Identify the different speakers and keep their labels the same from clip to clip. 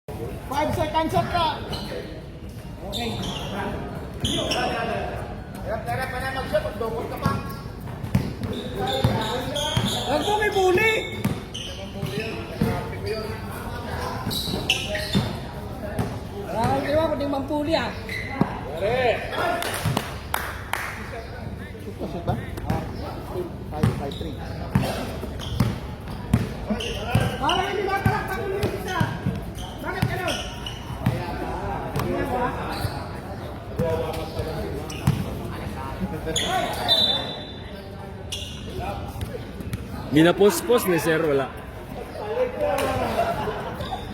Speaker 1: 5 seconds shot ka. Okay. Hirap pa na mag-shot. Mag-double ka pa.
Speaker 2: Huwag mo may buli. Wala kang iwa, kundi mampuli ah.
Speaker 1: Pare! Shoot ba? 5-3.
Speaker 2: Parang hindi makalakpak mo yung isa. Bakit gano'n?
Speaker 3: Ginapospos ni sir, wala.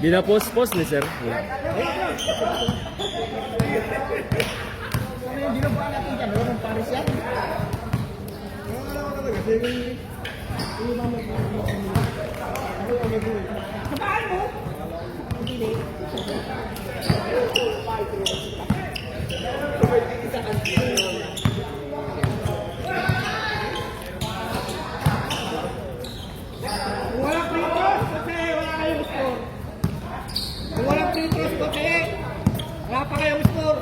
Speaker 3: Ginapospos ni sir, wala.
Speaker 1: Ano yung ginagawa natin dyan? Wala ng Paris yan?
Speaker 2: Sabaan mo? Kung walang free throws, kasi wala kayong score. Kung walang free throws, kasi wala pa kayong score.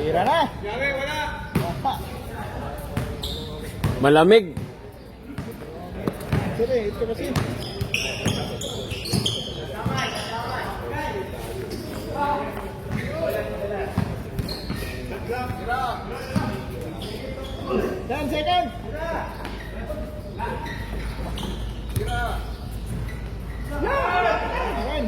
Speaker 1: Tira na! Wala!
Speaker 3: Malamig.
Speaker 1: Sige, ito kasi. Ten seconds. Ayan.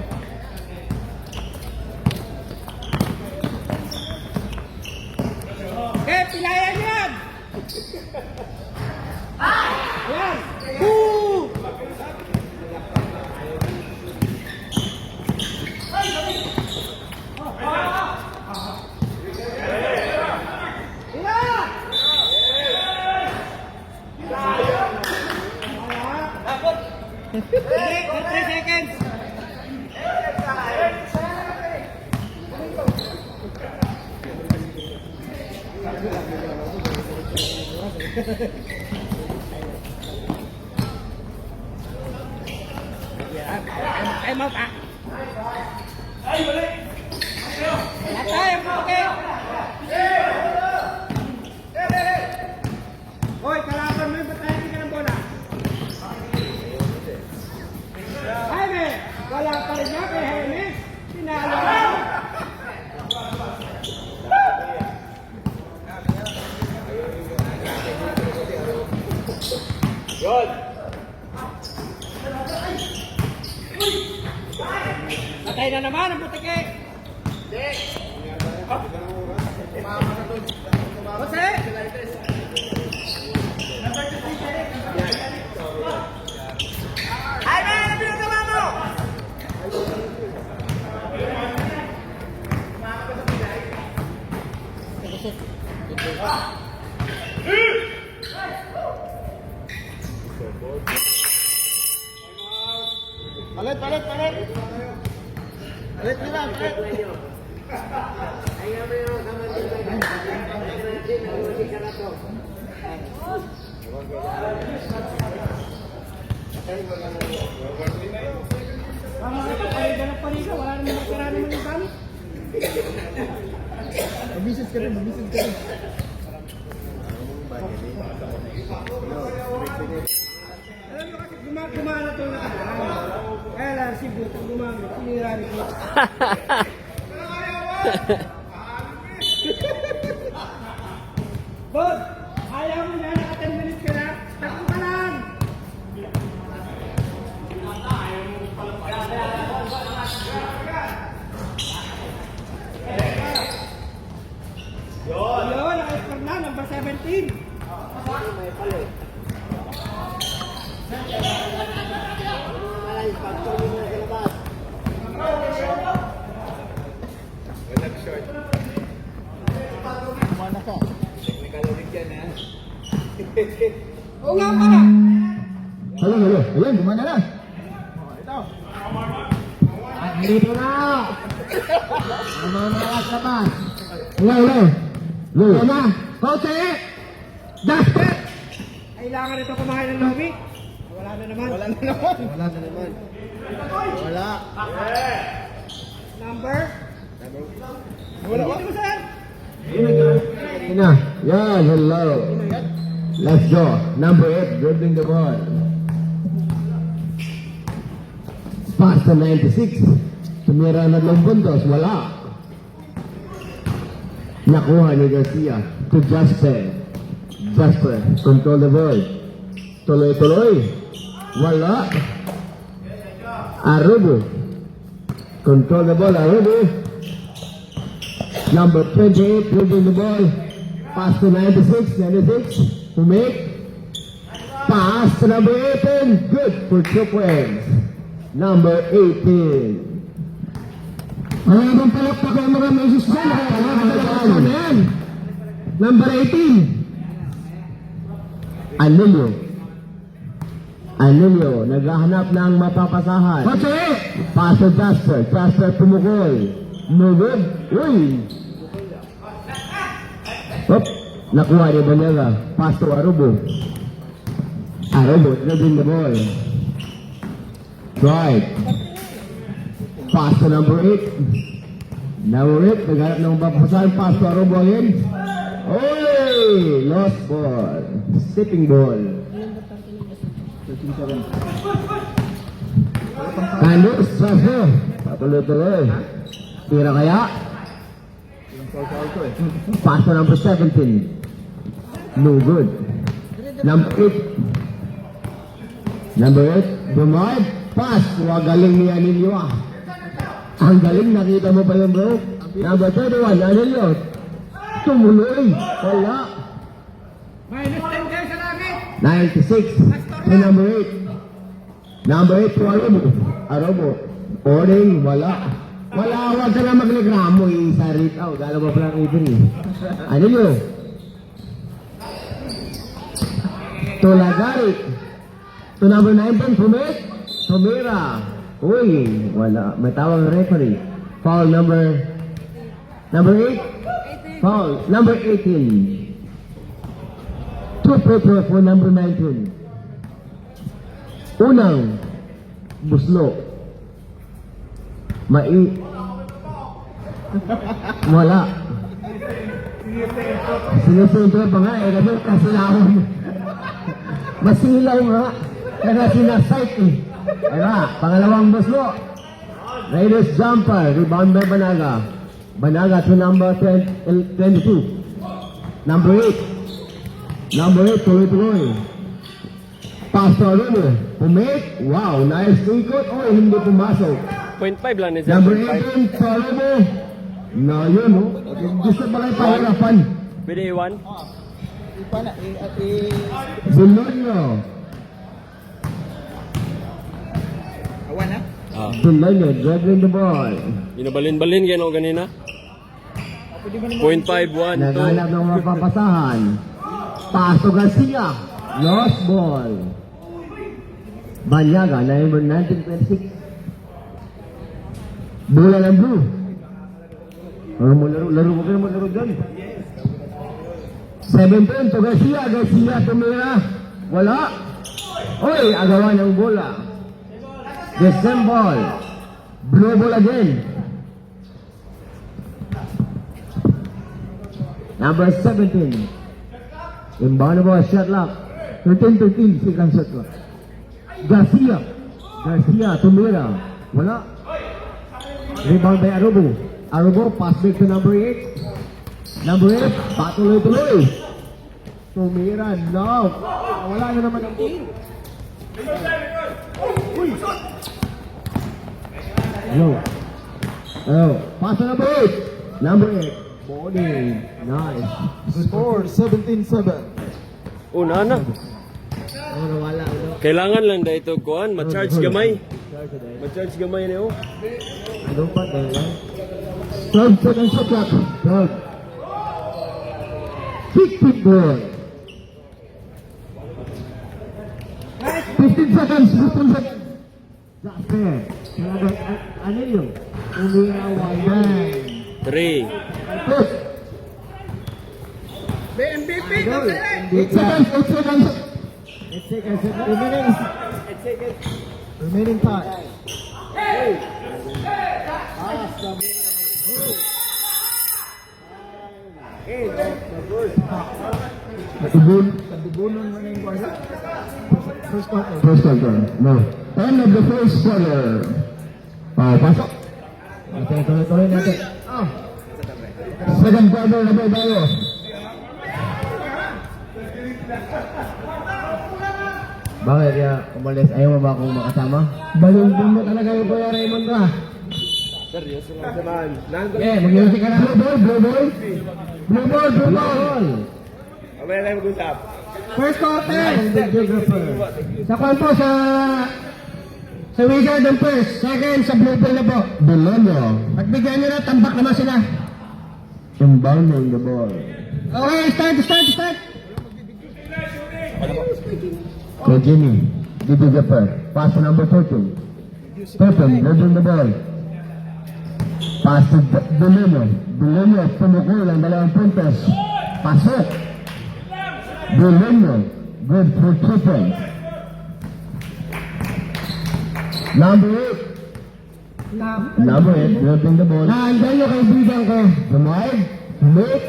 Speaker 2: Pilayan yan! Yan! Woo! Hindi, 3 seconds. Time out ah. Ay, balik. Wala tayo, okay. Hoy, kalaban mo yung batayan ka ng bola. Jaime, wala pa rin niya kay Jaime. Pinalo na.
Speaker 1: Yun.
Speaker 2: Patay na naman ang butike. Jose! Jaime, ano pinagawa mo?
Speaker 1: Palit. Palit na lang, palit.
Speaker 2: Paliga ng paliga, wala naman magkara naman yung gamit.
Speaker 1: Mag-message ka rin.
Speaker 2: Alam mo kasi gumana ito na kaya lang si Butang gumamit, sinirari ko. Bud, ayaw mo na, naka 10 minutes ka na, takbo ka lang! Yun, naka-score na, number 17.
Speaker 1: Kumana ka.
Speaker 2: Oo nga pala!
Speaker 1: Halo. Ayan, gumana na. Ito.
Speaker 4: Dito na! Ang mga malas na ba? Ulo. Ulo na! Jose! Jasper!
Speaker 2: Kailangan ito kumain ng lobby. Wala na naman.
Speaker 1: Wala na naman. Wala na naman. Wala.
Speaker 2: Number?
Speaker 1: Wala ba?
Speaker 2: Dito mo, sir.
Speaker 4: Ina. Yan, hello. Let's go. Number 8, dribbling the ball. Pass to 96. Tumira na ng buntos. Wala. Nakuha ni Garcia to Jasper. Jasper, control the ball. Tuloy-tuloy. Wala. Arubo. Control the ball, Arubo. Number 28, dribbling the ball. Pass to 96, 96. To make. Pass to number 18. Good for 2 points. Number 18. Maraming palakpak ang mga meses ko. Number 18. Anilio. Anilio, naghahanap ng mapapasahan. Pass to Jasper. Jasper pumukol. Nugod. Uy! Hop! Nakuha ni Banyaga. Pass to Arubo. Arubo, dribbling the ball. Right. Pass to number 8. Number 8, naghanap ng mapapasahan. Pass to Arubo again. Oy! Lost ball. Sipping ball. Kandos, Strasbo. Patuloy-tuloy. Tira kaya? Pass to number 17. No good. Number 8. Number 8. Bumad. Pass. Galing ni Anilio. Ang galing, nakita mo pa yung bro? Number 31. Anilio. Tumuloy. Wala.
Speaker 2: Minus 10 kayo sa langit.
Speaker 4: 96 to number 8. Number 8 to Arobo. Arobo. Ording, wala. Wala, huwag ka na magligramo. Isa rate out. Dalawa pa lang referee. Ano nyo? To Lagarit. To number 19, Pumit. Tumira. Uy, wala. May tawag referee. Foul number 8. Foul number 18. Two paper for number 19. Unang buslo. Wala. Sinusentro pa nga eh. Kasi kasilawon. Masilaw nga. Kaya sinasight eh. Diba? Pangalawang buslo. Raiders jumper. Rebound by Banaga. Banaga to number 22. Number 8. Number 8, tuloy-tuloy. Pass to Arubo. Pumake. Wow, nice ikot. Oh, hindi pumasok.
Speaker 3: 0.5 lang ni sir.
Speaker 4: Number
Speaker 3: 0.5.
Speaker 4: 18, to Arubo. Na yun, oh. Gusto pala yung pahirapan.
Speaker 3: Pwede iwan?
Speaker 1: Ipa na.
Speaker 4: Bulonyo.
Speaker 1: Awan na.
Speaker 4: Bulonyo, dribbling the ball.
Speaker 3: Binabalin-balin kayo no ganina? 0.5, 1, 2.
Speaker 4: Naghanap ng mapapasahan. Pass to Garcia. Lost ball. Banyaga, number 1926. Bola ng blue. Laro ko kayo laro dyan. 17 to Garcia. Garcia tumira. Wala. Oy, agawan ng bola. The same ball. Blue ball again. Number 17. Inbound ball, shot lock. 13-13, second shot lock. Garcia. Garcia, tumira. Wala. Rebound by Arubo. Arubo, pass back to number 8. Number 8, patuloy-tuloy. Tumira, no. Wala na naman ang ball. Hello. Hello. Pass to number 8. Number 8. Body. Nice.
Speaker 1: Score 17-7.
Speaker 3: Una na.
Speaker 4: Oh, wala.
Speaker 3: Kailangan lang dahil ito kuhan. Ma-charge gamay. Ma-charge gamay niyo.
Speaker 4: Ano pa tayo? 12 seconds shot clock. 12. 50 ball. 15 seconds. 15 seconds. Jasper. Ano yun? Umiawan. Bang.
Speaker 3: 3.
Speaker 4: Push.
Speaker 2: MVP,
Speaker 4: 8 seconds. 8 seconds. 8 seconds. 2 minutes. Remaining time.
Speaker 1: Kadugunan mo na yung kwarta.
Speaker 4: First quarter. No. End of the first quarter. Pasok. Tuloy natin. Second quarter na ba tayo? Bakit ya umalis? Ayaw mo ba akong makasama? Balong mo talaga yung Kuya Raymond ka. Okay, mag-iusik ka na. Blue ball, blue ball. Blue ball, blue ball.
Speaker 2: First quarter.
Speaker 4: Videographer.
Speaker 2: Sa kwan po, sa Wizard ang first. Second, sa Blue Ball na po.
Speaker 4: Demonyo.
Speaker 2: Pagbigyan nyo na, tambak naman sila.
Speaker 4: Inbounding the ball.
Speaker 2: Okay, start.
Speaker 4: So Jimmy, videographer. Pass to number 13. 13, dribbling the ball. Pass to Demonyo. Demonyo, tumukul ang 2 puntos. Pasok. Demonyo, good for 2 points. Number 8. Number 8, dribbling the ball.
Speaker 2: Naandyan yung kaibigan ko.
Speaker 4: Drive, make,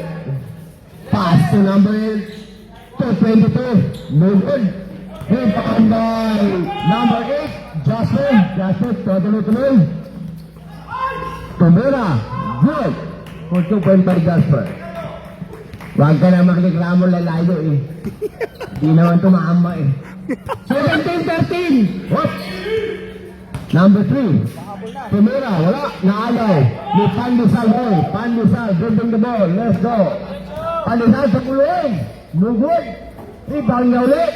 Speaker 4: pass to number 22. No good. Hit on by number 8, Jasper. Jasper, tuloy. Tumira, good. For 2 points by Jasper. Huwag ka na makikiramon lalayo eh. Di naman tumaamba eh.
Speaker 2: 17-13.
Speaker 4: What? Number 3. Tumira, wala. Naalaw. Ni Pandesal boy. Pandesal, dribbling the ball. Let's go. Pandesal sa kulong. No good. Rebound niya ulit.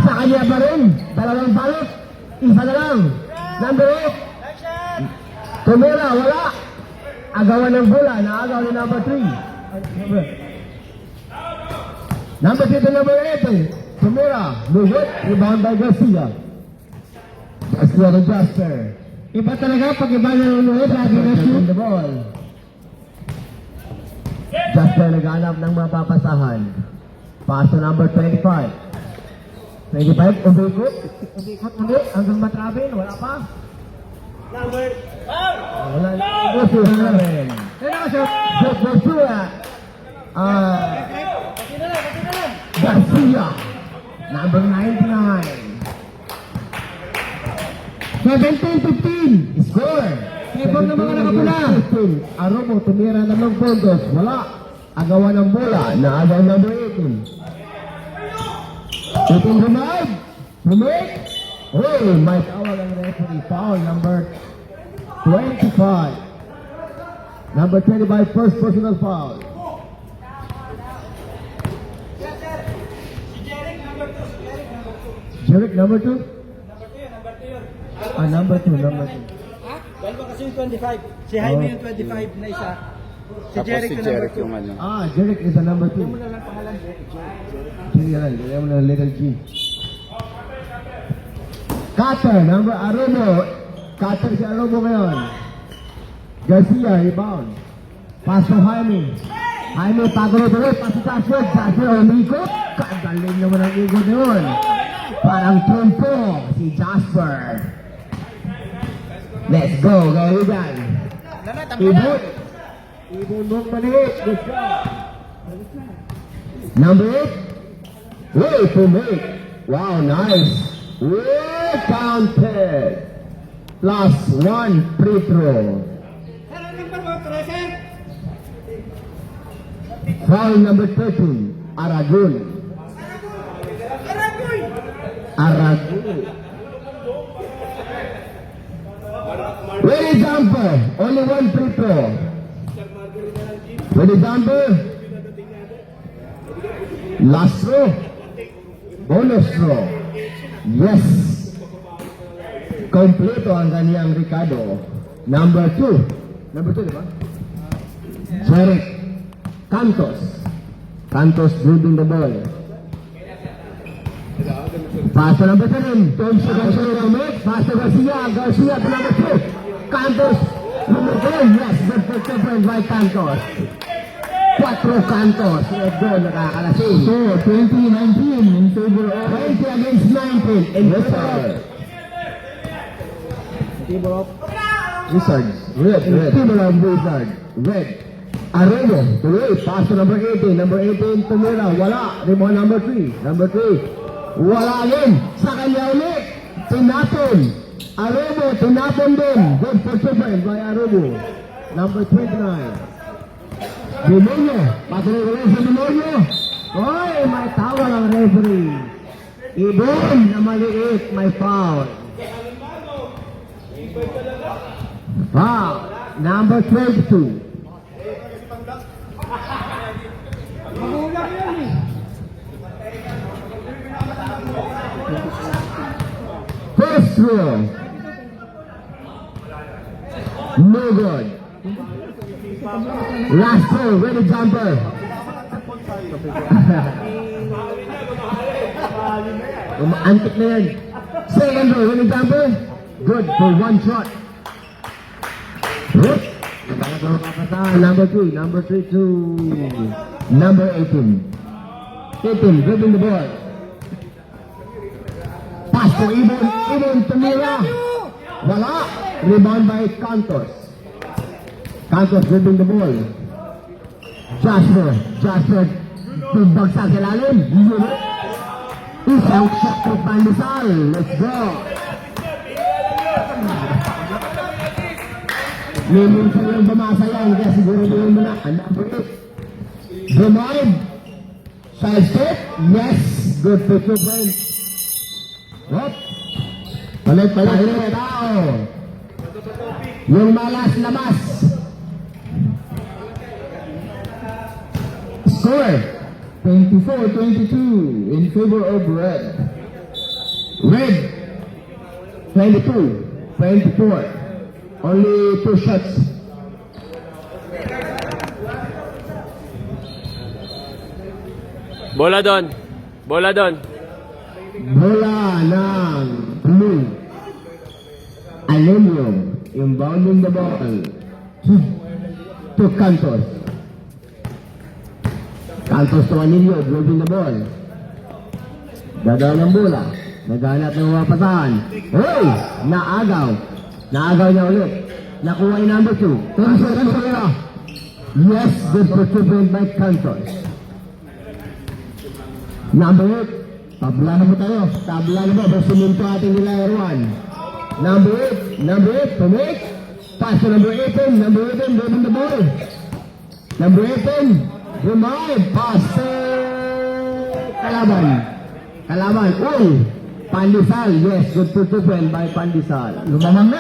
Speaker 4: Sa kanya pa rin. 2 balot. Isa na lang. Number 8. Tumira, wala. Agawan ng bola. Naagaw ni number 3. Number 3 to number 8. Tumira, no good. Rebound by Garcia. Garcia to Jasper.
Speaker 2: Iba talaga pag iba na unulit, lagi na shoot.
Speaker 4: The ball. Jasper naghanap ng mapapasahan. Pass to number 25. 25, umikot. Umikot ulit hanggang matrabin. Wala pa. Wala na. Joshua namin. Joshua. Garcia. Number 99.
Speaker 2: 17-15.
Speaker 4: Score.
Speaker 2: Ibang ng mga nakapula.
Speaker 4: Aromo, tumira ng mga puntos. Wala. Agawan ng bola. Naagaw number 18. 18 revive. Humik. Oh, may tawag ang referee. Foul number 25. Number 25, first personal foul. Jerick number 2? Number 2.
Speaker 1: Dalawa kasi yung 25. Si Jaime yung 25 na isa. Si Jeric yung number 2.
Speaker 4: Jerick is the number 2.
Speaker 1: Ano lang pangalan?
Speaker 4: Jerick, mo na little G. Cutter, number Aromo. Cutter si Aromo ngayon. Garcia, rebound. Pass to Jaime. Jaime, pagulo-tuloy. Pass to Jasper. Jasper, umikot. Kagaling naman ang ikot yun. Parang trumpo si Jasper. Let's go, kaibigan. Ibon. Ibon mong maliit. Let's go. Number 8. Way to make. Wow, nice. Well counted. Plus 1 free throw. Foul number 13. Aragon. Ready jumper. Only 1 free throw. Ready jumper. Last throw. Bonus throw. Yes. Kompleto ang kaniyang Ricardo. Number 2. Number 2, diba? Jerick Cantos. Cantos dribbling the ball. Pass to number 7. Thompson Garcia to make. Pass to Garcia. Garcia to number 2. Cantos. Number 2. Yes, good for 2 points by Cantos. 4 Cantos. Let's go, nakakalasing. So, 20-19 in favor of 20 against 19 in favor of Wizards. Red. Favor of Wizards. Red. Arroyo, tuloy, pass to number 18. Number 18, tumira, wala. Rebound number 3. Number 3, wala rin. Sa kanya ulit, tinapon. Arroyo, tinapon din. Good for 2 points by Arroyo. Number 29. Demonyo, patuloy ulit sa Demonyo. Hoy, may tawa ng referee. Ibon na maliit, may foul. Foul, number 22.
Speaker 2: Magulang yan eh.
Speaker 4: First row. No good. Last row, ready jumper. Antik na yan. Second row, ready jumper. Good for 1 shot. Whoop. Number 3 to number 18. 18, dribbling the ball. Pass to Ibon tumira. Wala. Rebound by Cantos. Cantos dribbling the ball. Jasper, bagsak sa lalim. Isang shot to Pandesal. Let's go. May minsan lang bumasa yan, kaya siguro doon mo na. Number 8. Drive. Side step. Yes. Good for 2 points. Hop. Palit. Tao. Yung malas labas. Score. 24-22 in favor of Red. Red. 22-24. Only 2 shots.
Speaker 3: Bola doon.
Speaker 4: Bola ng blue. Aluminum. Inbounding the ball. To Cantos. Cantos to Anilio. Dribbling the ball. Dadaw ng bola. Naghanap ng mapasahan. Hoy! Naagaw niya ulit. Nakuha yung number 2. Yes, good for 2 points by Cantos. Number 8. Tabla na mo tayo. Basiminto ating nila 1. Number 8, to make. Pass to number 18. Number 18, dribbling the ball. Number 18, remind. Pass to Kalaban. Uy! Pandesal, yes, good for 2 points by Pandesal. Lumamang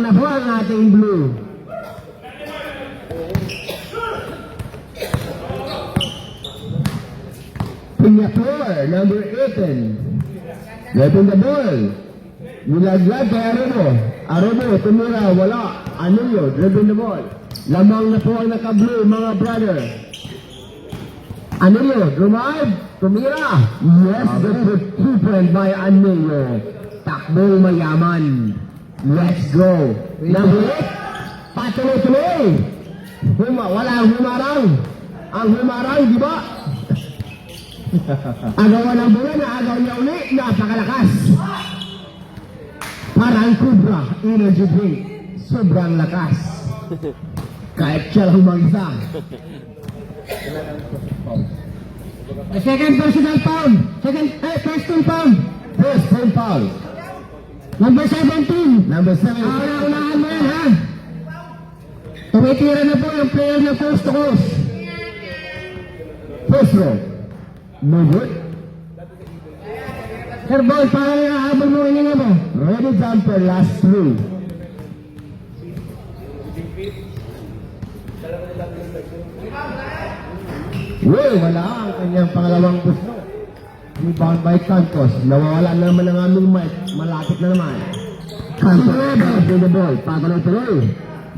Speaker 4: na po ang ating blue. Pinyator, number 18. Getting the ball. Nilaglag kay Arobo, tumira, wala. Anilio, dribbling the ball. Lamang na po ang naka-blue, mga brother. Anilio, drive, tumira. Yes, good for 2 points by Anilio. Takbo mayaman. Let's go. Number 8, patuloy-tuloy. Wala ang humarang. Ang humarang, di ba? Agawan ng bola, naagaw niya uli, napakalakas. Parang Cobra, energy drink. Sobrang lakas. Kahit siya lang mag-isa. The second personal foul. First team foul. Number 17. Unahan mo yan, ha? Tumitira na po yung player na coast to coast. First row. No good. Sir Boy, parang nakahabol mo rin mo. Ready jumper, last 3. Wala ang kanyang pangalawang gusto. Rebound by Cantos. Nawawala naman ang aming mic. Malapit na naman. Cantos, dribbling the ball. Patuloy-tuloy.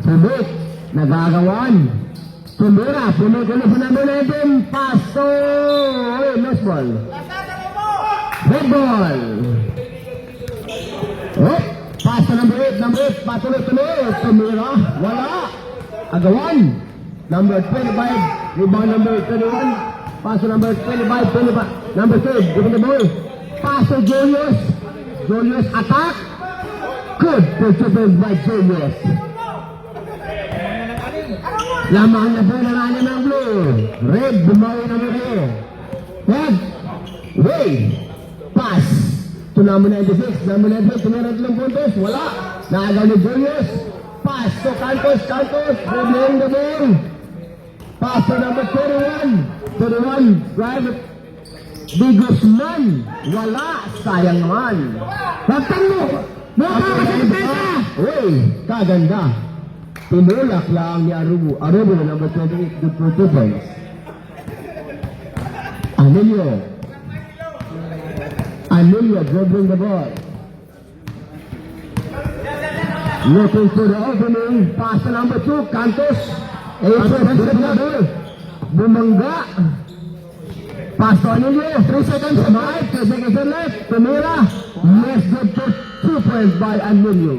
Speaker 4: Subit. Nagagawan. Tumira. Puno-tuloy sa number 19. Paso. Lost ball. Red ball. Pass to number 8. Patuloy-tuloy. Tumira. Wala. Agawan. Number 25. Rebound number 21. Pass to number 25, 25. Number 3, giving the ball. Pass to Julius. Julius attack. Good purchases by Julius. Lamang na po ng anim ng blue. Red, bumawi na mga Red. Way. Pass. To number 96. Number 96, tumira 3 puntos. Wala. Naagaw ni Julius. Pass to Cantos. Cantos. Dribbling the ball. Pass to number 31. 31. Drive. Di Guzman. Wala. Sayang naman. Pagtang mo. Uy, kaganda. Tinulak lang ni Arubo. Arubo na number 28. Good for 2 points. Anilio dribbling the ball. Looking for the opening. Pass to number 2. Cantos. Bumangga. Pass to Anilio. 3 seconds left. 2 seconds left. Tumira. Yes, good for 2 points by Anilio.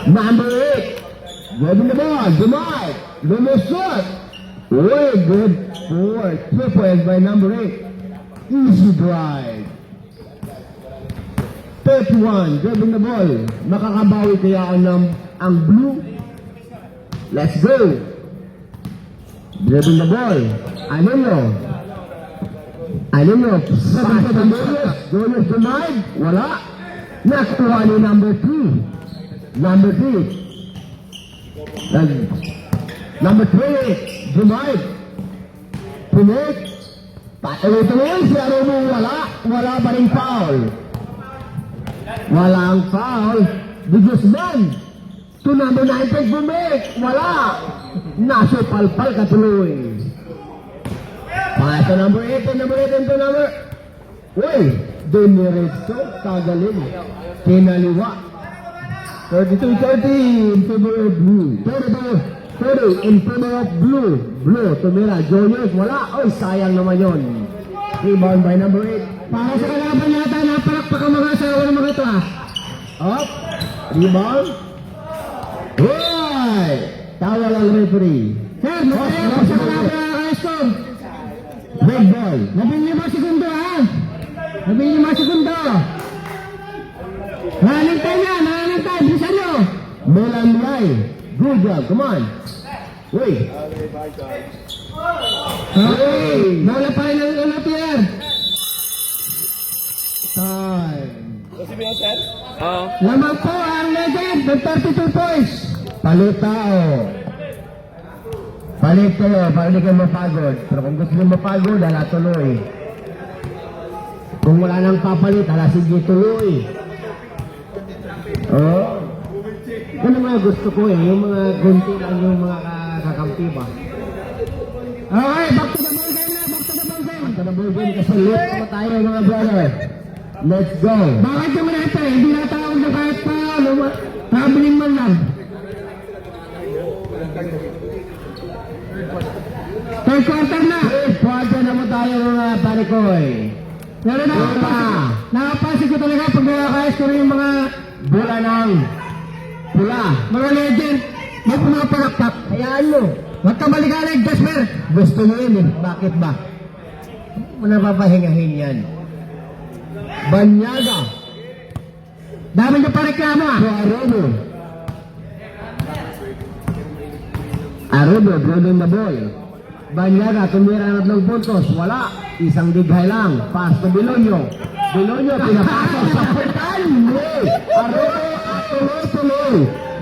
Speaker 4: Number 8. Dribbling the ball. Dumay. Lumusot. Very good for 2 points by number 8. Easy drive. 31. Dribbling the ball. Makakabawi kaya ang blue. Let's go. Dribbling the ball. Anilio. Pass to Julius. Julius denied. Wala. Nakuha ni number 3. Number 3. Number 3. Denied. Pinit. Patuloy-tuloy si Arubo. Wala pa rin foul. Walang foul. Di Guzman. To number 19 bumik. Wala. Nasupalpal katuloy. Pass to number 18. Number 18 to number... Uy. Diniretso. Kagaling. Kinaliwa. 32-30 in favor of blue. 30 in favor of blue. Blue. Tumira. Julius. Wala. Oy, sayang naman yun. Rebound by number 8. Para sa kalaban yata, napalakpak ang mga asawa ng mga ito, ha? Up. Rebound. Hoy! Tawa lang referee. Sir, nakaya sa kalaban ng Kaesto. Red ball. 15 segundo, ha? 15 segundo. Running time yan. Running time. Bilisan nyo. Melanlay. Good job. Come on. Wait. Okay. Nawala pa rin ang Pierre. Time. Lamang po ang legend ng 32 points. Palit tao. Palit kayo para hindi kayo mapagod. Pero kung gusto nyo mapagod, hala tuloy. Kung wala nang papalit, hala sige tuloy. Oh. Yan ang mga gusto ko eh. Yung mga gunti lang yung mga kakampi ba. Okay, back to the ball game na. Back to the ball game. Back to the ball game kasi late pa tayo mga brother. Let's go. Bakit naman ito eh? Hindi natawag na kahit pa traveling man lang. Third quarter na. Third quarter na mo tayo mga parikoy. Pero nakapasig ko talaga pag nakakayas ko rin yung mga bola ng pula. Mga legend. May mga palakpak. Hayaan mo. Huwag ka balikanay, Jasper. Gusto nyo yun eh. Bakit ba? Hindi mo napapahingahin yan. Banyaga. Dami nyo pa reklamo ah. Arubo. Arubo, dribbling the ball. Banyaga, tumira ng 3 puntos. Wala. Isang dighay lang. Pass to Bilonyo. Bilonyo, pinapasok sa putan. Arubo, tuloy-tuloy.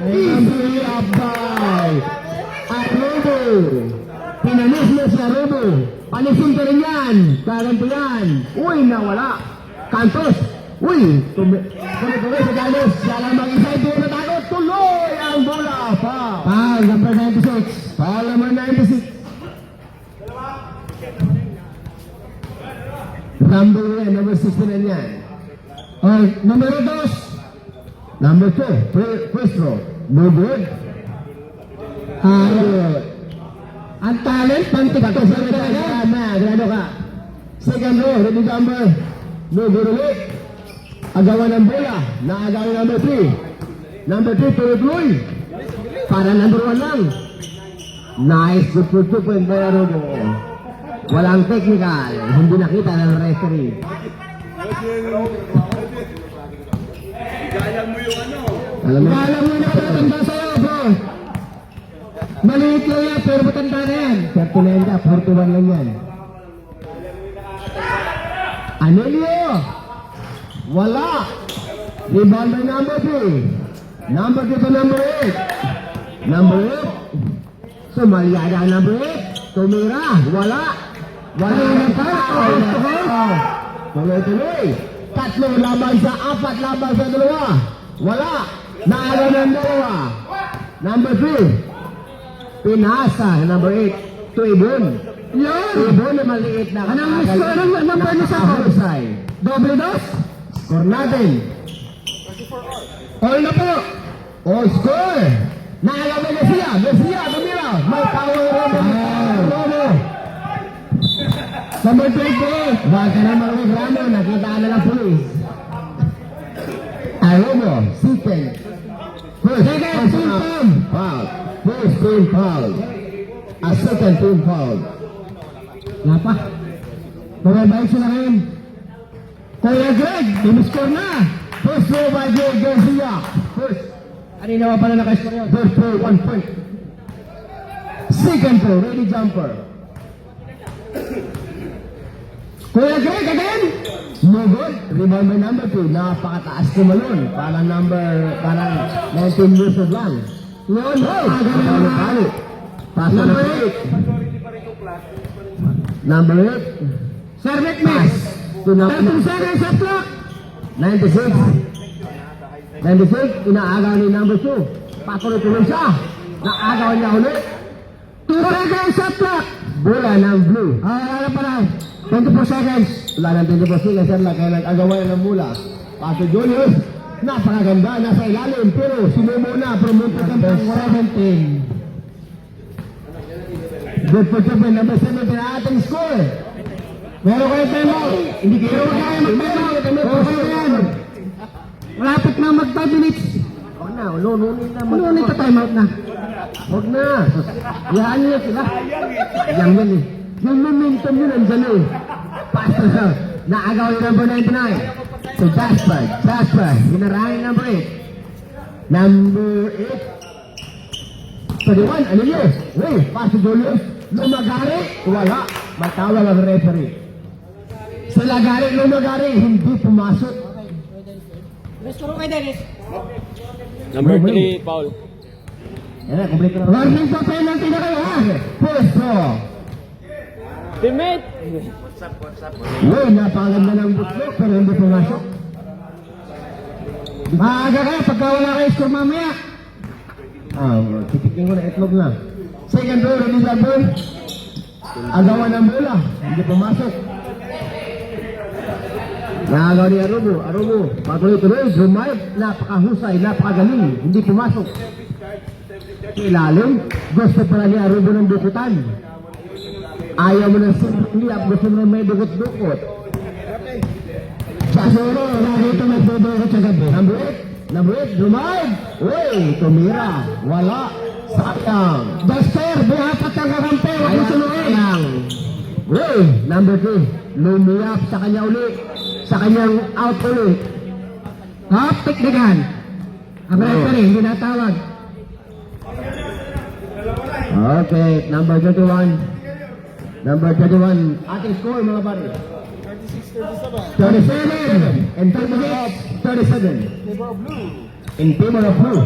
Speaker 4: Easy abay. Arubo. Pinanis mo si Arubo. Panisin ka rin yan. Kaganto yan. Uy, nawala. Cantos. Uy, tuloy-tuloy sa Galos. Siya lang mag-isa. Ito na tayo. Tuloy ang bola. Foul number 96. Foul number 96. Number 69 yan. Number 2. Number 2. First row. No good. Ang talent, pang-tiktok sa talaga. Grado ka. Second row, ready number. No good ulit. Agawan ng bola. Naagawan number 3. Number 3, tuloy-tuloy. Para number 1 lang. Nice, good for 2 point by Arubo. Walang technical, hindi nakita ng referee. Alam mo yung nakatanda sa'yo, bro. Maliit lang yan, pero matanda na yan. 39 ka, 41 lang yan. Anelio! Wala! Rebound by number 3. Number 2 to number 8. Number 8. Sumalyada ang number 8. Tumira. Wala. Wala na pa. Tuloy-tuloy. 3 laban sa 4 laban sa 2. Wala. Naala ng 2. Number 3. Pinasa. Number 8. To Ibon. Yun. Ibon na maliit na. Anong score ng number niya sa Horsay? Doble dos? Score natin. All na po. All score. Naalaman na siya. Garcia, tumira. May power Romo. Number 28. Huwag ka na mag-reklamo. Nakita ka na ng police. Romo. Second. First team foul. First team foul. A second team foul. Napa? Mababait sila ngayon. Kuya Greg, tumiscore na. First throw by Greg Garcia. First. Kanina pa pala naka-score yun. First throw, 1 point. Second throw, ready jumper. Kuya Greg again. No good. Rebound by number 2. Napakataas kumalon. Parang 19 years old lang. Yun, palo. Pass number 8. Number 8. Servet Mix. 30 seconds sa clock. 96. 96. Inaagaw ni number 2. Patuloy-tuloy siya. Naagaw niya ulit. 2 seconds sa clock. Bola ng blue. Wala pa lang. 24 seconds. Wala ng 24 seconds. Kaya nag-agawan ng bola. Paso Julius. Napakaganda. Nasa ilalim. Pero sinumo na. Promoted ng 17. Good for 2 point. Number 17 na ating score. Meron kayo timeout. Hindi kayo kaya mag-timeout. Okay na yan. Malapit na mag 5 minutes. Huwag na. Lunin ka timeout na. Huwag na. Yahan nyo sila. Yan yan eh. Yung momentum yun andyan eh. Pass na. Naagaw yung number 99. So Jasper. Ginarahan yung number 8. Number 8. 31. Ano yun? Uy, pass to Julius. Lumagari. Wala. Matawag ang referee. Sa lumagari, hindi pumasok.
Speaker 2: Restore kay Dennis.
Speaker 3: Number 3, foul.
Speaker 4: Yan na, complete na. Warning pa penalty na kayo ha. Puesto.
Speaker 3: Teammate!
Speaker 4: Uy, napakaganda ng butlok pero hindi pumasok. Maaga kayo pagka wala kayo score mamaya. Tipikin ko na itlog na. Second row, ready na ball. Agawan ng bola. Hindi pumasok. Naagaw ni Arubo. Patuloy-tuloy. Drive. Napakahusay. Napakagaling. Hindi pumasok. Ilalim. Gusto pala ni Arubo ng dukutan. Ayaw mo ng simple liap. Gusto mo may dukot-dukot. Sasoro. Nakita nagdudukot sa gabi. Number 8. Drive. Uy, tumira. Wala. Sayang. Duster. Buhapat ang kakampi. Huwag mo sunuin. Uy, number 2. Lumiap sa kanya ulit. Sa kanyang out ulit. Hop, teknikan. Ang referee, hindi natawag. Okay, number 31. Ating score mga pare. 37 and 37. In favor of blue.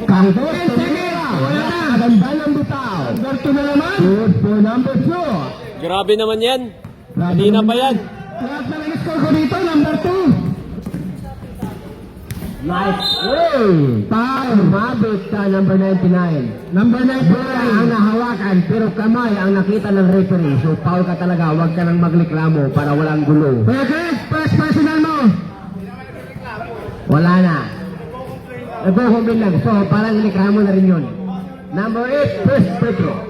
Speaker 4: Cantos, Tumira. Wala na. Ganda ng bitaw. Number 2 na naman. Good for number 2.
Speaker 3: Grabe naman yan. Kanina pa yan.
Speaker 4: Lahat na nag-score ko dito, number 2. Nice. Hey! Foul. Mabit ka, number 99. Number 99 ang nahawakan, pero kamay ang nakita ng referee. So, foul ka talaga. Huwag ka nang magliklamo para walang gulo. Kuya Chris, first personal mo. Wala na. Nag-comment lang. So, parang iliklamo na rin yun. Number 8, first Petro.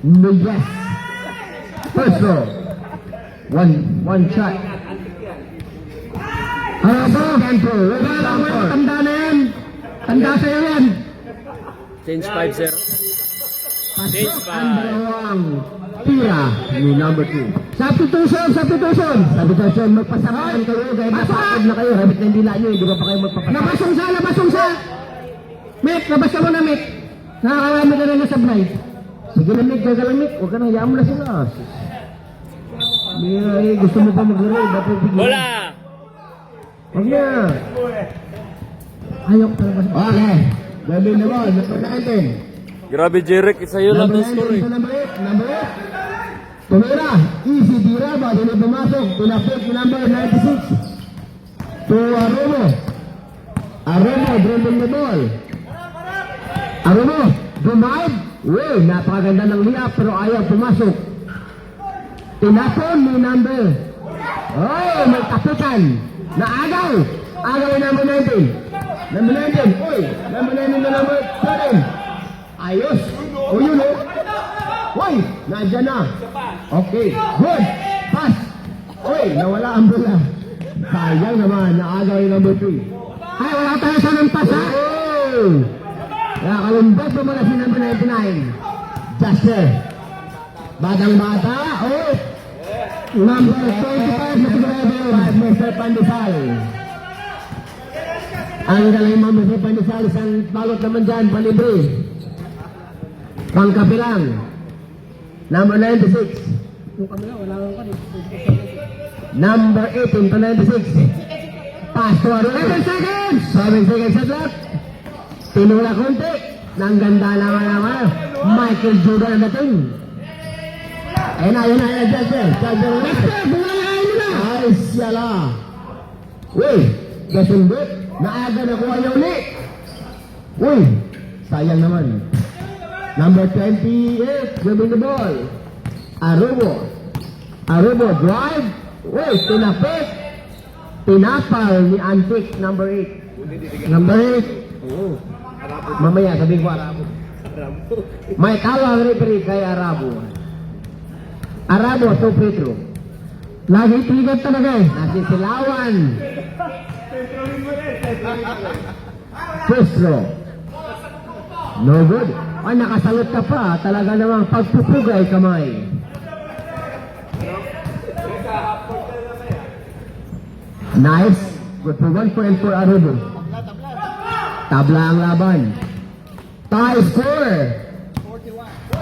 Speaker 4: No, yes. First row. One shot. Second row. Tanda na yan. Tanda sa'yo yan.
Speaker 3: Change 5, sir. Change
Speaker 4: Pasok ang
Speaker 3: 5.
Speaker 4: dalawang tira ni number 2. Substitution! Magpasamahan kayo, kaya napakad na kayo. Habit na hindi lang nyo, hindi ba pa kayo magpapasamahan? Labasong sa! Mick, labas ka muna, Mick. Nakakarami ka na sa blind. Sige na, Mick, gagala, Mick. Huwag ka na, hayaan mo na sila. Gusto mo pa maglaro, dapat bigyan.
Speaker 3: Bola!
Speaker 4: Huwag na. Ayaw ko talaga. Okay. Gawin na mo, number 19.
Speaker 3: Grabe, Jeric. Sa'yo lang ang score eh.
Speaker 4: Number 8. Tumira. Easy tira ba? Hindi pumasok. Tinapit ni number 96. To Aromo. Dribbling the ball. Aromo. Dumide. Uy, napakaganda ng liap pero ayaw pumasok. Tinapon ni number. Oh, may taputan. Naagaw. Agaw ni number 19. Number 19. Uy, number 19 na number 13. Ayos. O yun o. Uy, nandiyan na. Okay, good. Pass. Uy, nawala ang bola. Sayang naman, naagaw yung number 3. Ay, wala tayo sa ng pass ha. Oh. Nakalumbag pa muna si number 99. Justin. Batang bata. Oh. Number 25, Mr. Pandesal. Ang galing mo, Mr. Pandesal, isang balot naman dyan, palibre. Pangkapilang. Number 96. Number 18 to 96. Pass to Aromo. 7 seconds! 7 seconds at left. Tinula konti. Nang ganda naman. Michael Jordan ang dating. Ayun na, Judge. Bumalayan mo na. Ay, siyala. Uy, gasundot. Naaga na kuha niya uli. Uy, sayang naman. Number 28, grabbing the ball. Aromo, drive. Uy, tinapit. Tinapal ni Antik, number 8. Number 8. Oo. Mamaya, sabihin ko Arabo. May tawag referee kay Arabo. To Petro. Lagi tigat talaga eh. Nasisilawan. Petro. No good. Ay, nakasalot ka pa. Talaga namang pagpupugay kamay. Nice. Good for 1 point for Arubo. Tabla ang laban. Tie score.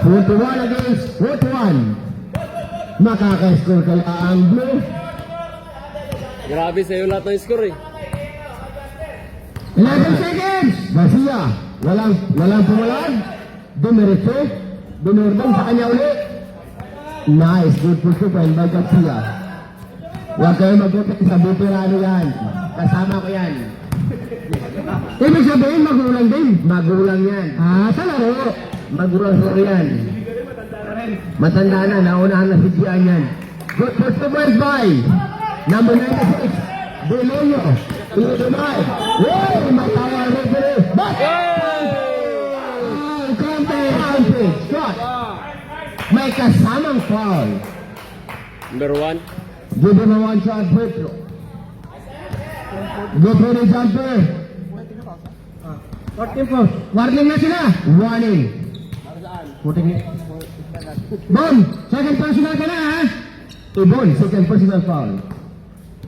Speaker 4: 41 against 41. Makaka-score kaya ang blue.
Speaker 3: Grabe, sa'yo lahat ng score eh.
Speaker 4: 11 seconds. Garcia. Walang pumalag. Dumiretso. Binurdong sa kanya ulit. Nice. Good for 2 point by Garcia. Huwag kayo mag-upit sa veterano yan. Kasama ko yan. Ibig sabihin, magulang din. Magulang yan. Sa laro. Magulang laro yan. Matanda na, naunahan na si Gian yan. Good for 2 points by number 96. Deloyo. Iudumay. Wow! Matawa referee. But! Counted. Shot. May kasamang foul.
Speaker 3: Number 1.
Speaker 4: Give him a one shot, Petro. Go for the jumper. Warning na sila. Warning. Bon, second personal ka na ha. Ibon, second personal foul.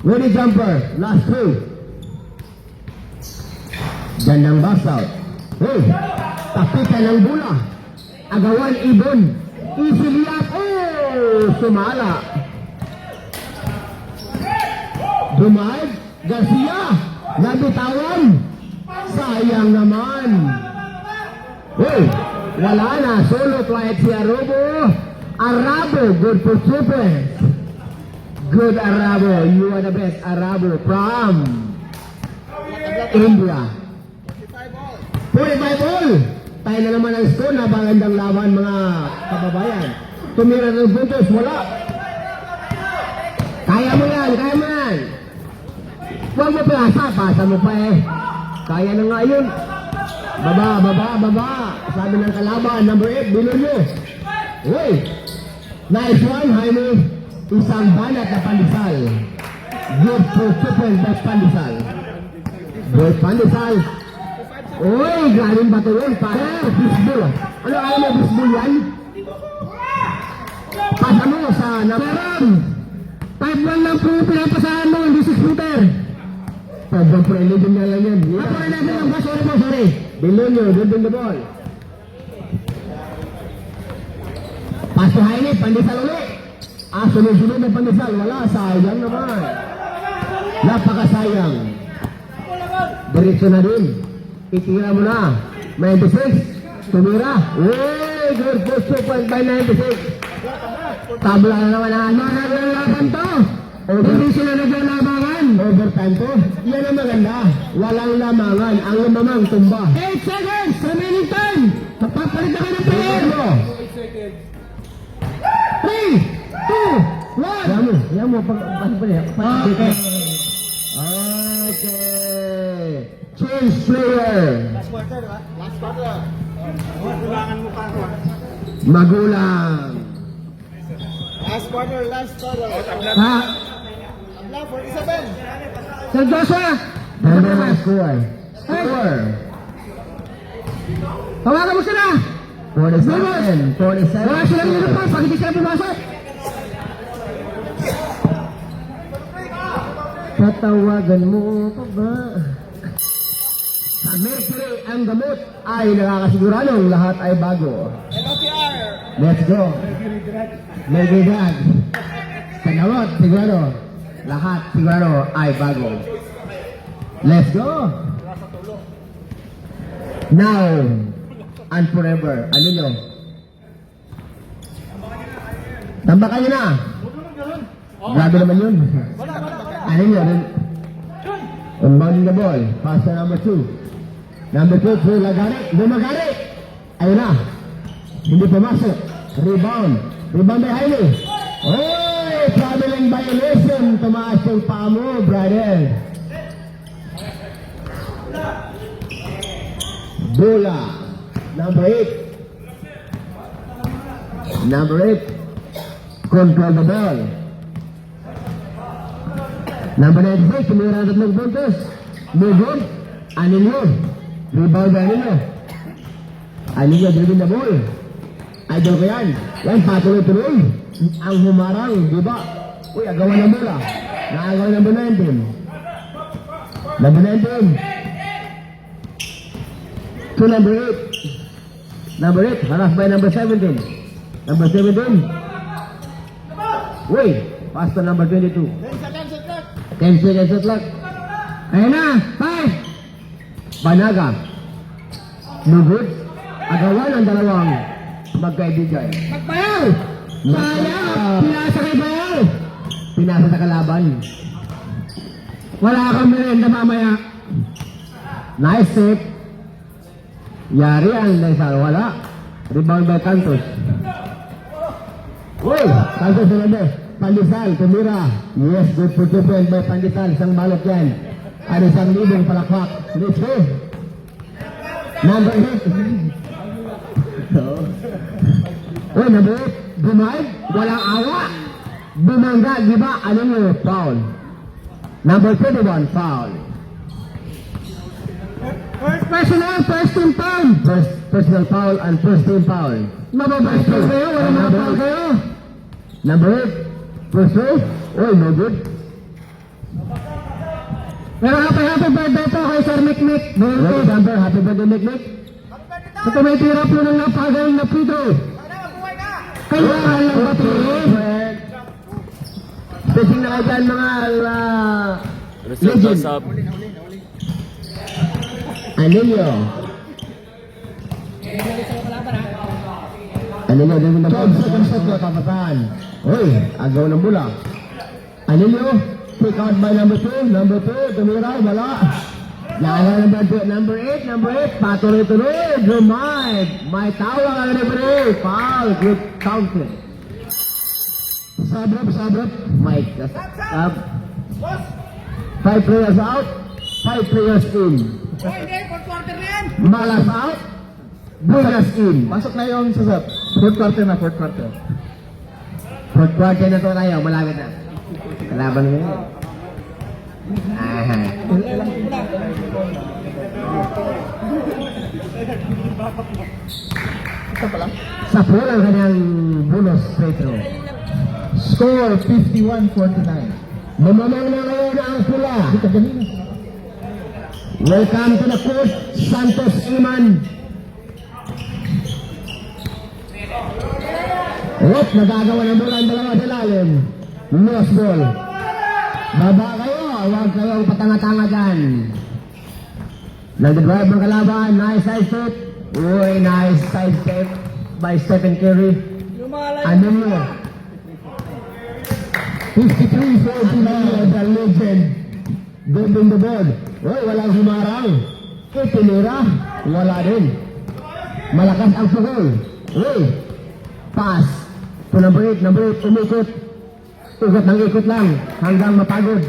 Speaker 4: Ready jumper, last two. Gandang box out. Hey, tapitan ng bola. Agawan Ibon. Easily up. Oh, sumala. Dumay, Garcia, nabitawan. Sayang naman. Hey, wala na. Solo quiet si Arabo, good for 2 points. Good Arabo, you are the best Arabo from India. 45 all. Tayo na naman ang score. Napagandang laban mga kababayan. Tumira ng puntos, wala. Kaya mo yan. Huwag mo pasa mo pa eh. Kaya na nga yun. Baba. Sabi ng kalaban, number 8, bilon mo. Uy, nice one, Jaime. Isang banat na Pandesal. Good for 2 points by Pandesal. Good Pandesal. Uy, galing ba ito yun? Para, baseball. Ano ayaw mo, baseball yan? Pasa mo sa naman. 5-1 lang po pinapasahan mo, hindi 6 footer. Pagod po, 11 na lang yan. Ako na namin lang ba? Sorry po, sorry. Bilonyo, doon the ball. Pass to Hainit, Pandesal ulit. Sunod-sunod ng Pandesal, wala, sayang naman. Napakasayang. Diretso na din. Itira mo na. 96. Tumira. Uy, good post point by 96. Tabla na naman ang laban to. Hindi sila naglalabangan. Overtime to. Yan ang maganda. Walang lamangan. Ang lamamang tumba. 8 seconds. Remaining time. Papapalit na ka ng player mo. 3, 2, 1. Yan mo. Okay. Okay. Change player.
Speaker 1: Last quarter, di ba? Last quarter. Kulangan mo pa ako.
Speaker 4: Magulang.
Speaker 1: Last quarter, last quarter.
Speaker 4: Ha?
Speaker 1: Tabla, 47.
Speaker 4: Sir Joshua. Ano na score? Score. Tawagan mo sila. 47. 47. Wala silang uniform pag hindi sila pumasok. Tatawagan mo pa ba? Sa Mercury, ang gamot ay nakakasiguradong lahat ay bago. Let's go. Mercury Drag. Sa gamot, sigurado. Lahat sigurado ay bago. Let's go. Now and forever. Ano nyo? Tambakan nyo na. Grabe naman yun. Ano nyo? Unbounding the ball. Pass to number 2. Number 2, through Lagari. Lumagari. Ayun na. Hindi pumasok. Rebound. Rebound by Hailey. Oy! Traveling violation. Tumaas yung paa mo, brother. Bola. Number 8. Number 8. Control the ball. Number 96, tumira ng tatlong puntos. No good. Anilio. Rebound by Anilio. Anilio, dribbling the ball. Idol ko yan. Yan, patuloy-tuloy. Ang humarang, di ba? Uy, agawan ng bola. Naagawan ng number 19. Number 19. To number 8. Number 8, harass by number 17. Number 17. Uy, pass to number 22. 10 seconds at luck. Ayun na, 5. Banaga. No good. Agawan ang dalawang magkaibigan. Magbayaw! Sayang! Pinasa kay Bayaw! Pinasa sa kalaban. Wala kang merenda mamaya. Nice save. Yari ang Lezal. Wala. Rebound by Cantos. Uy! Cantos na nabe. Pandesal, tumira. Yes, good for 2 point by Pandesal. Isang balot yan. At isang libong palakpak. Let's go. Number 8. Uy, number 8. Bumayag. Walang awa. Bumangga. Diba? Ano mo? Foul. Number 21. Foul. First personal, first team foul. First personal foul and first team foul. Mababastos kayo. Wala mga foul kayo. Number 8. First row? Oh, no good. Pero happy birthday po kay Sir Mikmik. Wait, number, happy birthday Mikmik. Ito may tira po ng napagaling na Pedro. Kailangan lang ba tiro? Spacing na kayo dyan mga
Speaker 3: Reserve
Speaker 4: legend.
Speaker 3: pass up.
Speaker 4: Anilio. Anilio, din na po. Sa kapatan. Uy, agaw ng bola. Anilio, pick out by number 2. Number 2, tumira, wala. Lala number 8, patuloy-tuloy. Drumide. May tawag ang referee. Foul, good counter. Sabrap. Mike, sab. 5 players out, 5 players in. Malas out, Buenas in.
Speaker 1: Pasok na yung sasap. Fourth quarter na, fourth quarter.
Speaker 4: Fourth quarter na to tayo, malapit na. Kalaban mo yun. Sa pool ang kanyang bonus free throw.
Speaker 5: Score 51-49.
Speaker 4: Mamamang na ngayon ang pula. Welcome to the court, Santos Iman. Wop, nagagawa ng bola ang dalawa sa lalim. Lost ball. Baba kayo, huwag kayong patanga-tanga dyan. Nag-drive ng kalaban, nice side step. Uy, nice side step by Stephen Curry. Ano mo? 53-49, the legend. Building the board. Uy, walang humarang. Itinira, wala din. Malakas ang pukul. Uy, pass. To number 8, umikot. Ugot ng ikot lang hanggang mapagod.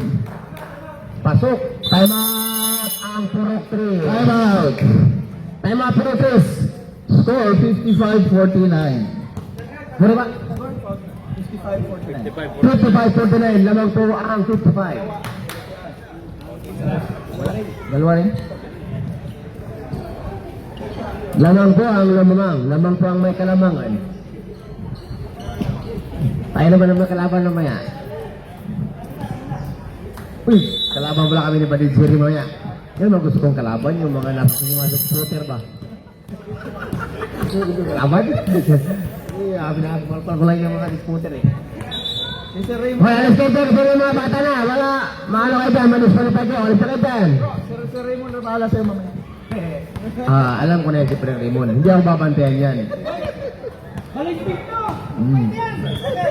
Speaker 4: Pasok. Time out ang Purok 3. Time out. Time out Purok 3.
Speaker 5: Score 55-49.
Speaker 4: Ano ba?
Speaker 1: 55-49.
Speaker 4: 55-49. Lamang po ang 55. Dalawa rin. Lamang po ang lamang. Lamang po ang may kalamangan. Tayo naman ang kalaban mamaya. Uy, kalaban pala kami ni Badid Jerry mamaya. Yan ang gusto kong kalaban, yung mga napasumasok shooter ba? Kalaban? Pinakamalpal ko lang yung mga scooter eh. Hoy, alas kayo dyan, pero yung mga bata na, wala, maano kayo dyan, manis-palitan kayo, alas kayo dyan.
Speaker 5: Sir Raymond, nabahala sa'yo mamaya.
Speaker 4: Alam ko na yung si Pre Raymond, hindi ako babantayan yan.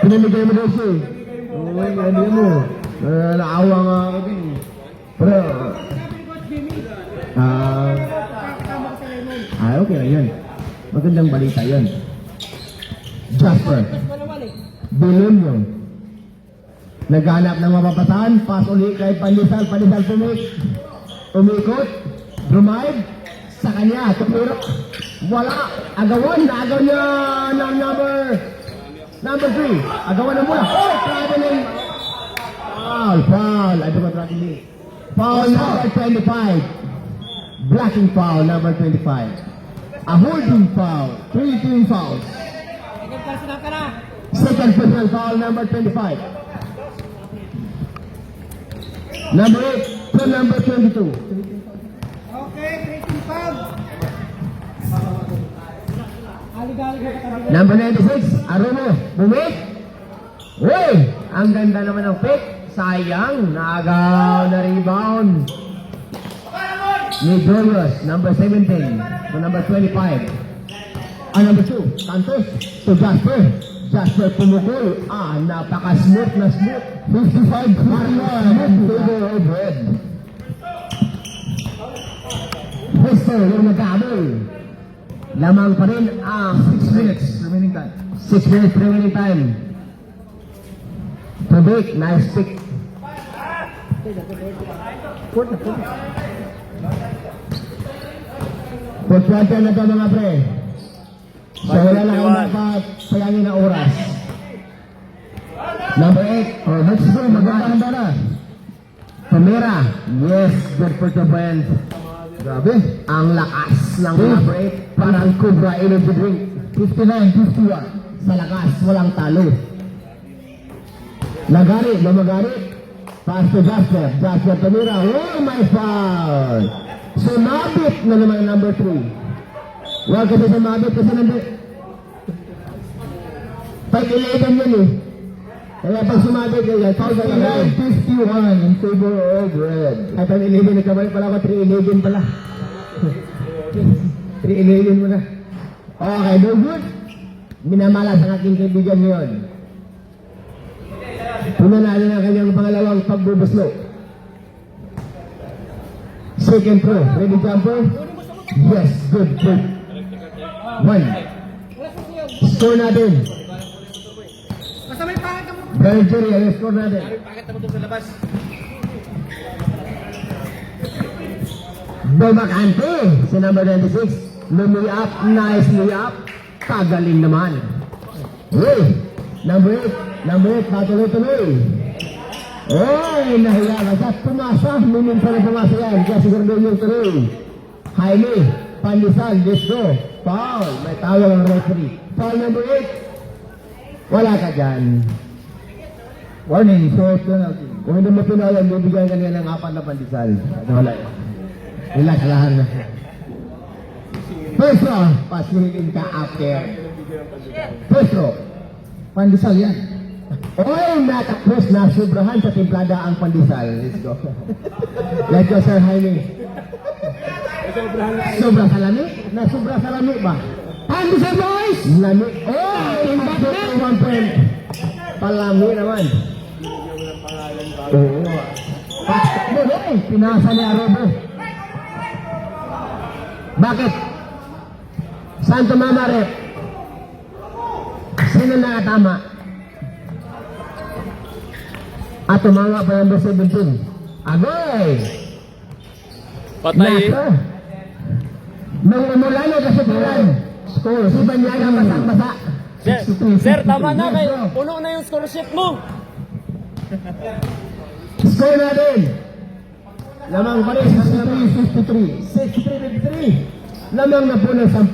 Speaker 4: Pinamigay mo daw siya eh. Uy, hindi mo. Naawa nga ako din. Pero, okay lang yun. Magandang balita yun. Jasper. Bilin yun. Naghanap ng mapapasahan, pass ulit kay Pandisal umikot, drive, sa kanya, tumurok, wala, agawan, naagaw niya ng number 3, agawan na mula, traveling, foul, I don't know, foul number 25, blocking foul number 25, a holding foul, 3 team fouls, second personal foul number 25. Number 8 to number 22.
Speaker 2: Okay, 3 foul.
Speaker 4: Number 96, Arumo, bumik. Uy, ang ganda naman ng pick. Sayang, naagaw na rebound. Ni Julius, number 17 to number 25. Number 2, Santos to Jasper. Jasper pumukul. Napaka-smooth na smooth. 55-41 favor of red. Bristol yung nagkabol. Lamang pa rin ang
Speaker 5: 6 minutes remaining time.
Speaker 4: 6 minutes remaining time. Tubik, nice pick. Pagkakita na ito mga pre. So wala lang ang magpapayangin na oras. Number 8, next game, magkakanda na. Pamira, yes, good for the band. Grabe, ang lakas ng number 8, parang Cobra Energy Drink. 59-51, sa lakas, walang talo. Lagari, lumagari. Pass to Jasper, Jasper Pamira, oh my foul. Sumabit na naman ang number 3. Huwag kasi sumabit kasi number 5-11 yun eh. Kaya pag sumabit kaya, foul ka lang.
Speaker 5: 51 in favor of red.
Speaker 4: At ang 11, nagkamali pala ako, 3-11 pala. 3-11 mo na. Okay, no good. Minamalas ang aking kaibigan ngayon. Pumanalo na kanyang pangalawang pagbubuslo. Second throw, ready jumper? Yes, good. 1. Score natin.
Speaker 2: Basta may pangit ang
Speaker 4: Bergery, ang score natin. Bumacante, si number 96. Lumi up, nicely up. Kagaling naman. Uy, number 8, patuloy-tuloy. Oy, nahiya ka sa pumasa. Minsan na pumasa yan. Kaya siguro yung tuloy. Jaime, Pandesal, let's go. Foul. May tawag ang referee. Foul number 8. Wala ka dyan.
Speaker 5: Warning, short penalty.
Speaker 4: Kung hindi mo pinawalan, bibigyan ka niya ng 4 na Pandesal. Wala. Relax lang. First row, pasingin ka after. First row.
Speaker 5: Pandesal yan.
Speaker 4: Oy, natapos na sobrahan sa timplada ang Pandesal. Let's go. Let's go, Sir Jaime. Sobrang salami? Na sobrang salami ba? Pandesal boys! Lami. Oh, timbak na! 1 point. Palami naman. Oo. Pinasa ni Arobo. Bakit? Saan tumama, Rep? Sino nakatama? At tumama pa number 17. Agoy!
Speaker 3: Patay.
Speaker 4: Nako! Nung namula na kasi tulan. Score. Si Banyaga basang-basa.
Speaker 3: Sir, tama na kay puno na yung scholarship mo.
Speaker 4: Score natin. Lamang pa rin. 63-53. Lamang na po ng 10.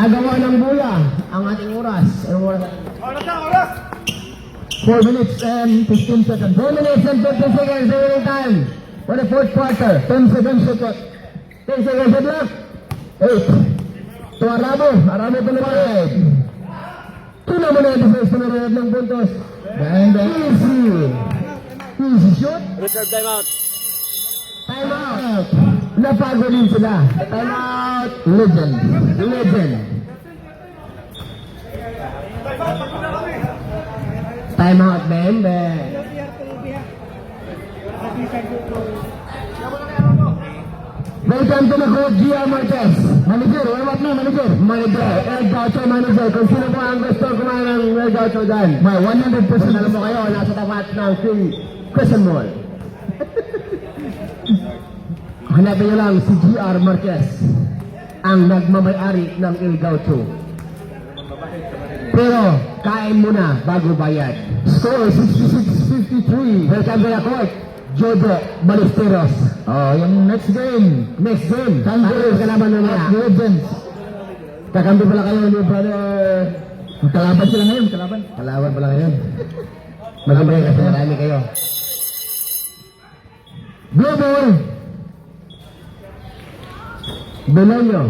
Speaker 4: Agawa ng bula ang ating oras. Anong oras?
Speaker 2: Oras!
Speaker 4: 4 minutes and 15 seconds. 4 minutes and 15 seconds. Remaining time for the fourth quarter. 10 seconds to cut. 10 seconds to block. 8. To Arabo. Arabo to lumay. Tuna mo na yung defense na rin ng puntos. And easy. Easy shoot.
Speaker 3: Reserve timeout.
Speaker 4: Time out. Napago din sila. Time out. Legend. Legend. Time out, Bembe. Welcome to the coach, Gia Marquez. Manager, warm up na, manager. Manager, Ed Gaucho, manager. Kung sino po ang gusto kumain ng Ed Gaucho dyan. May 100% alam mo kayo, nasa tapat ng Crescent Mall. Hanapin nyo lang si GR Marquez, ang nagmamayari ng El Gaucho. Pero, kain muna bago bayad. Score 66-53. Welcome to the court, Jojo Ballesteros.
Speaker 5: Oh, yung next game.
Speaker 4: Next game, Tanggol ka naman naman.
Speaker 5: Legends.
Speaker 4: Kakampi pala kayo ni brother.
Speaker 5: Kalaban sila ngayon, kalaban.
Speaker 4: Kalaban pala ngayon. Magkampi kasi marami kayo. Blue ball. Belonyo.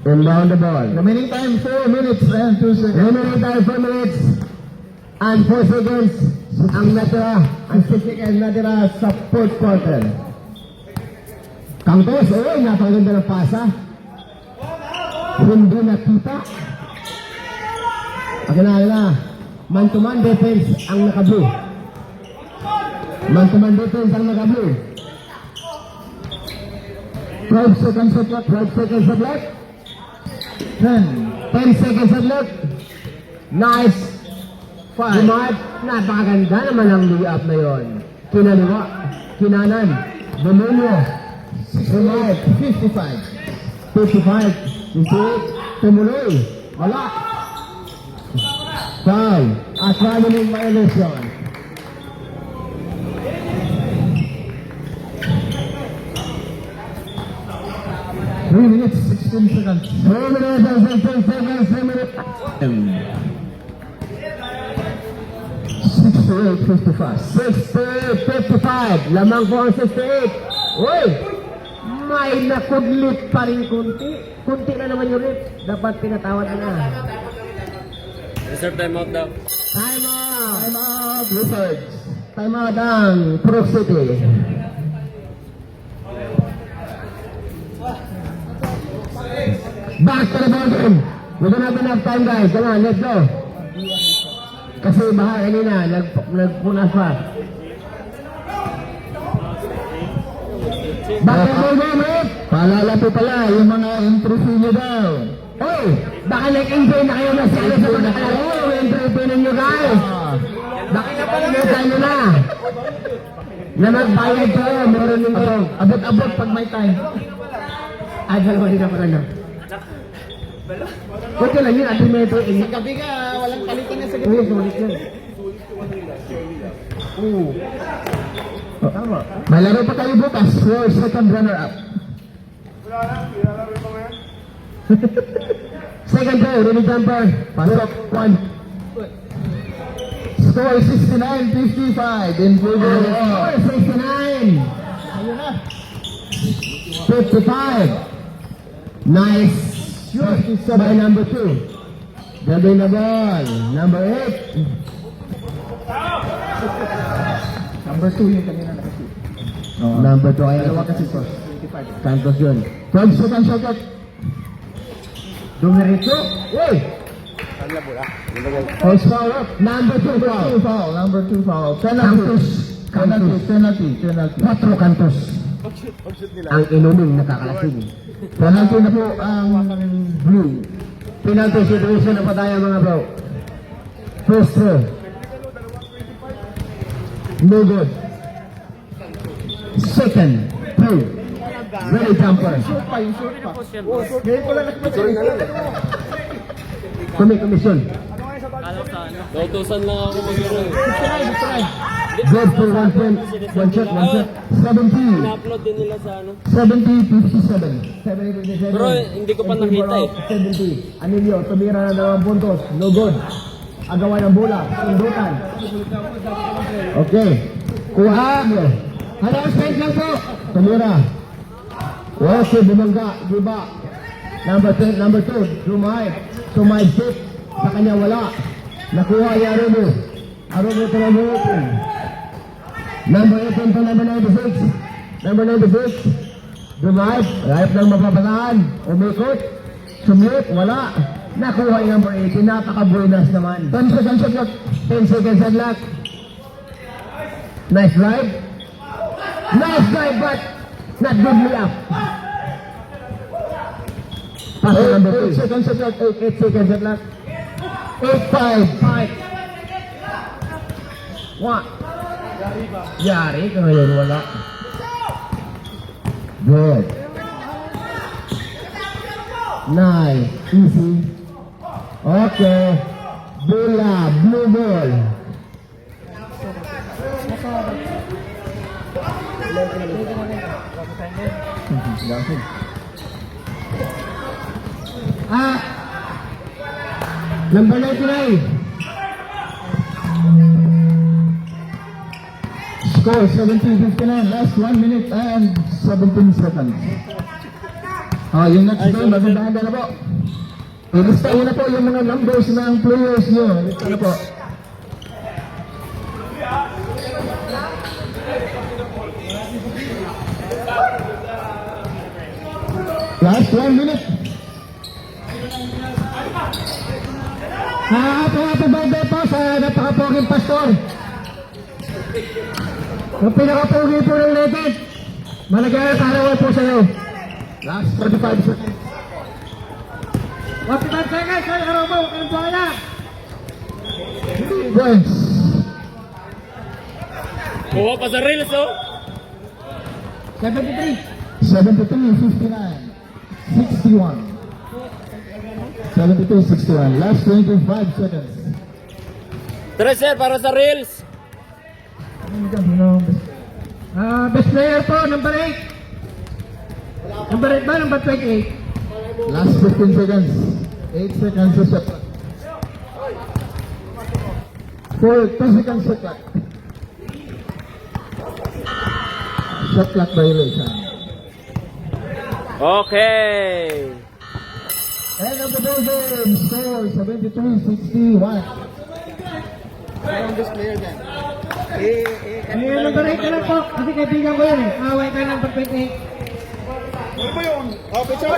Speaker 4: Inbound the ball.
Speaker 5: Remaining time 4 minutes and 2 seconds.
Speaker 4: Remaining time 4 minutes and 4 seconds. Ang natira, ang 6 seconds natira sa fourth quarter. Campos, napakaganda ng pasa. Hindi nakita. Pagkala, man-to-man defense ang naka-blue. Man-to-man defense ang naka-blue. 12 seconds of clock, 12 seconds of clock. 10 seconds of clock. Nice. 5. Napakaganda naman ang lay-up na yon. Kinaliwa, kinanan, Demonyo. Sumayat, 55. 58. Tumuloy. Wala. Foul. At running violation.
Speaker 5: Three minutes, 16 seconds.
Speaker 4: 3 minutes and 16 seconds. 3 minutes.
Speaker 5: 68-55.
Speaker 4: 68-55. Lamang po ang 68. Uy! May nakudlit pa rin kunti. Kunti na naman yung rip. Dapat pinatawad na.
Speaker 3: Reserve timeout daw.
Speaker 4: Time out! Time out, Wizards. Time out ang Pro City. Back to the ball game. We don't have enough time, guys. Come on, let's go. Kasi baka kanina, nagpunas pa. Back to the ball game, Rip.
Speaker 5: Paalala po pala, yung mga entry nyo daw.
Speaker 4: Oh, baka nag-enjoy na kayo masyado sa pagkakalaro. Yung entry ninyo, guys. Baka nakalimutan nyo na. Na magbayad kayo, meron din kayo.
Speaker 5: Abot-abot pag may time.
Speaker 4: Dalawa din ako na. Okay lang yun, antimetro.
Speaker 2: Sa gabi ka, walang palitan na sa gabi.
Speaker 4: Oo, sulit yun. Oo. Tama. May laro pa tayo bukas for second runner-up. Second row, Ronnie Jumper. Pasok, 1. Score 69-55 in favor of score 69. 55. Nice. By number 2. Gabi na ball. Number 8.
Speaker 2: Number 2 yung kanina nakasi.
Speaker 4: Number 2 ay dalawa kasi po. Santos yun. 12 seconds shot. Dumiretso. Uy! First foul up. Number 2 foul.
Speaker 5: Number 2 foul.
Speaker 4: Penalty. 4 Cantos. Ang inuming nakakalasing. Penalty na po ang blue. Penalty situation na pa tayo mga bro. First throw. No good. Second. Throw. Ready jumper.
Speaker 2: Ngayon ko lang nakita.
Speaker 4: Komisyon.
Speaker 3: Nautusan lang ako mag-ano.
Speaker 4: Good for 1 point. One shot. 70.
Speaker 3: Na-upload din nila sa ano.
Speaker 4: 70-57.
Speaker 3: Pero hindi ko pa nakita eh.
Speaker 4: 70. Anilio, tumira na 2 puntos. No good. Agawan ng bola. Sundutan. Okay. Kuha. Harassment lang po. Tumira. Okay, bumangga. Diba? Number 2. Sumay sit. Sa kanya wala. Nakuha ay Arubo. Arubo tumabot. Number 18 to number 96. Number 96. Dumayip. Rahip lang mapapataan. Umikot. Sumute. Wala. Nakuha yung number 18. Napaka-buenas naman. 10 seconds shot clock. 10 seconds shot clock. Nice drive. Nice drive but not good layup. Pass to number 2. 8 seconds shot clock. 8 seconds shot clock. 8-5. What? Yari ka ngayon, wala. Good. Nice. Easy. Okay. Bola. Blue ball. Number 99.
Speaker 5: Score 17-59. Last 1 minute and 17 seconds. Yung next game, magandaan na po. Ilista na po yung mga numbers ng players nyo. Ilista na po. Last 1 minute.
Speaker 4: Happy birthday po sa napakapoging pastor. Ang pinakapogi po ng legend. Malagay sa harawan po sa'yo.
Speaker 5: Last 45 seconds.
Speaker 2: 45 seconds, ay araw mo, anong buwala?
Speaker 5: Points.
Speaker 3: Kuha pa sa reels oh.
Speaker 2: 73.
Speaker 5: 73-59. 61. 72-61. Last 25 seconds.
Speaker 3: Tara sir, para sa reels.
Speaker 4: Best player po, number 8. Number 8 ba? Number 28.
Speaker 5: Last 15 seconds. 8 seconds to shot clock. 2 seconds shot clock. Shot clock violation.
Speaker 3: Okay.
Speaker 5: End of the ball game. Score 73-61.
Speaker 2: Number 8 ka lang po, kasi kaibigan ko yun eh. Away ka number 28.
Speaker 1: Ano ba yun? Oh, picture.